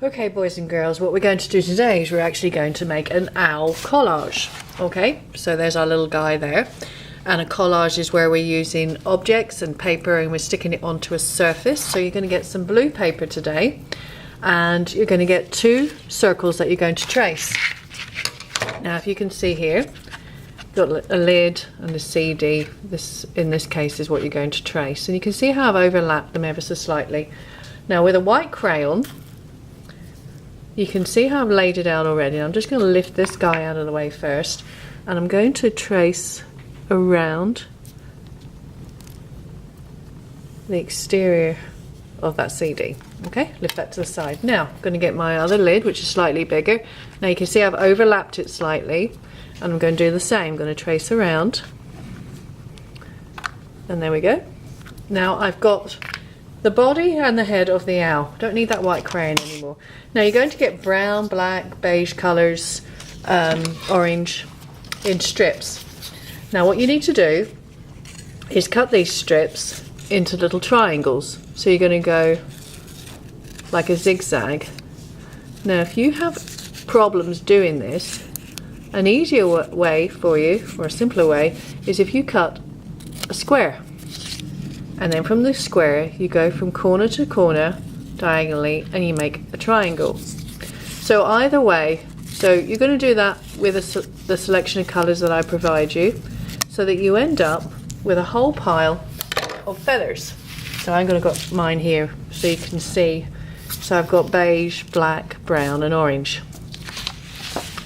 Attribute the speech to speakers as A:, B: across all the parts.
A: Okay, boys and girls, what we're going to do today is we're actually going to make an owl collage. Okay, so there's our little guy there. And a collage is where we're using objects and paper and we're sticking it onto a surface. So you're going to get some blue paper today and you're going to get 2 circles that you're going to trace. Now if you can see here, got a lid and a CD. This in this case is what you're going to trace. And you can see how I've overlapped them ever so slightly. Now with a white crayon, you can see how I've laid it out already. I'm just going to lift this guy out of the way first and I'm going to trace around the exterior of that CD. Okay, lift that to the side. Now I'm going to get my other lid, which is slightly bigger. Now you can see I've overlapped it slightly and I'm going to do the same. I'm going to trace around and there we go. Now I've got the body and the head of the owl. Don't need that white crayon anymore. Now you're going to get brown, black, beige colours, orange in strips. Now what you need to do is cut these strips into little triangles. So you're going to go like a zigzag. Now if you have problems doing this, an easier way for you, or a simpler way, is if you cut a square. And then from the square you go from corner to corner diagonally and you make a triangle. So either way, so you're going to do that with the selection of colours that I provide you, so that you end up with a whole pile of feathers. So I'm going to got mine here so you can see. So I've got beige, black, brown and orange.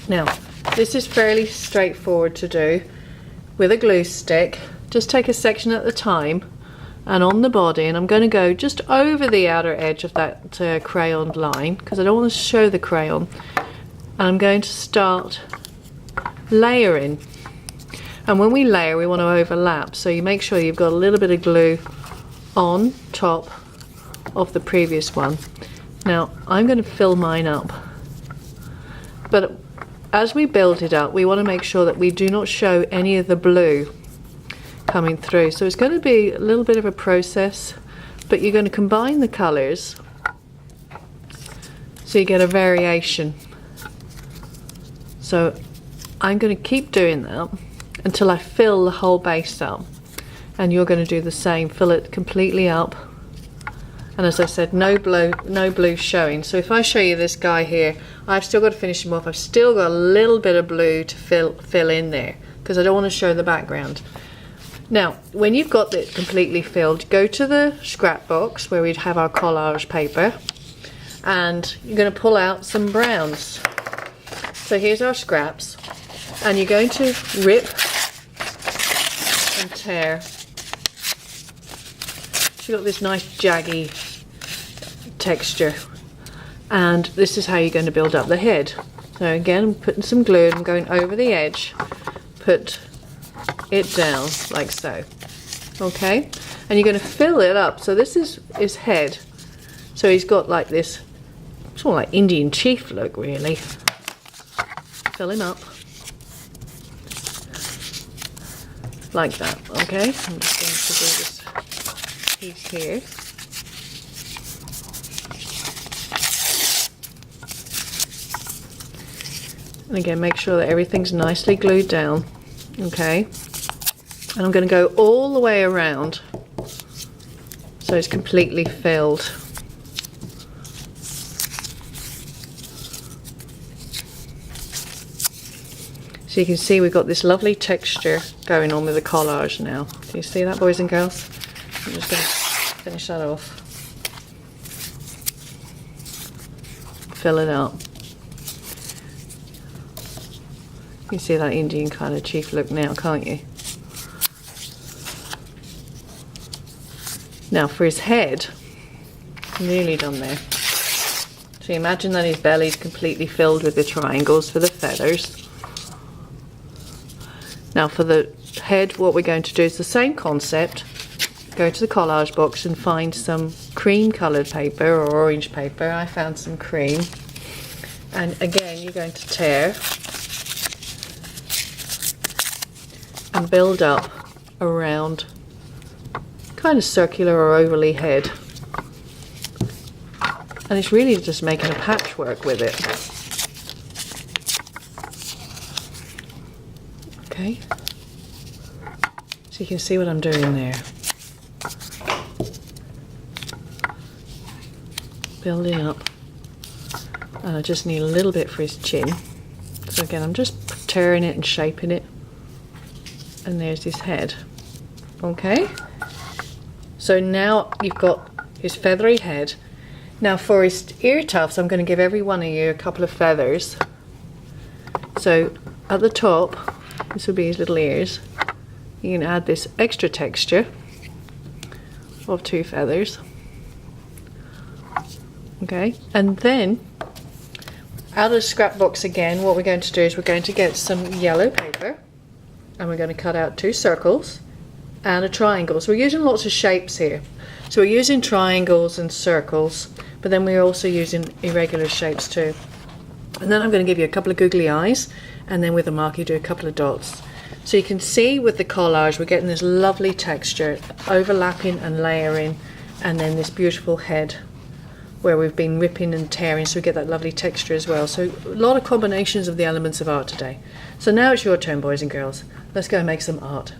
A: Now this is fairly straightforward to do with a glue stick. Just take a section at a time and on the body, and I'm going to go just over the outer edge of that crayoned line because I don't want to show the crayon, and I'm going to start layering. And when we layer, we want to overlap, so you make sure you've got a little bit of glue on top of the previous one. Now I'm going to fill mine up, but as we build it up we want to make sure that we do not show any of the blue coming through. So it's going to be a little bit of a process, but you're going to combine the colours so you get a variation. So I'm going to keep doing that until I fill the whole base up, and you're going to do the same, fill it completely up. And as I said, no blue showing. So if I show you this guy here, I've still got to finish him off. I've still got a little bit of blue to fill in there because I don't want to show the background. Now, when you've got it completely filled, go to the scrap box where we'd have our collage paper, and you're going to pull out some browns. So here's our scraps, and you're going to rip and tear. So you've got this nice jaggy texture, and this is how you're going to build up the head. So again, I'm putting some glue and I'm going over the edge, put it down like so. Okay, and you're going to fill it up. So this is his head, so he's got like this sort of like Indian chief look really. Fill him up like that. Okay, I'm just going to do this piece here. And again, make sure that everything's nicely glued down. Okay, and I'm going to go all the way around so it's completely filled. So you can see we've got this lovely texture going on with the collage now. Do you see that, boys and girls? I'm just going to finish that off. Fill it up. You can see that Indian kind of chief look now, can't you? Now for his head, nearly done there. So imagine that his belly's completely filled with the triangles for the feathers. Now for the head, what we're going to do is the same concept. Go to the collage box and find some cream coloured paper or orange paper. I found some cream. And again, you're going to tear and build up around kind of circular or ovally head. And it's really just making a patchwork with it. Okay. So you can see what I'm doing there. Building up. And I just need a little bit for his chin. So again, I'm just tearing it and shaping it. And there's his head. Okay. So now you've got his feathery head. Now for his ear tufts, I'm going to give every one of you a couple of feathers. So at the top, this will be his little ears. You can add this extra texture of 2 feathers. Okay, and then out of the scrap box again, what we're going to do is we're going to get some yellow paper and we're going to cut out 2 circles and a triangle. So we're using lots of shapes here. So we're using triangles and circles, but then we're also using irregular shapes too. And then I'm going to give you a couple of googly eyes, and then with a marker you do a couple of dots. So you can see with the collage we're getting this lovely texture, overlapping and layering, and then this beautiful head where we've been ripping and tearing, so we get that lovely texture as well. So a lot of combinations of the elements of art today. So now it's your turn, boys and girls. Let's go and make some art.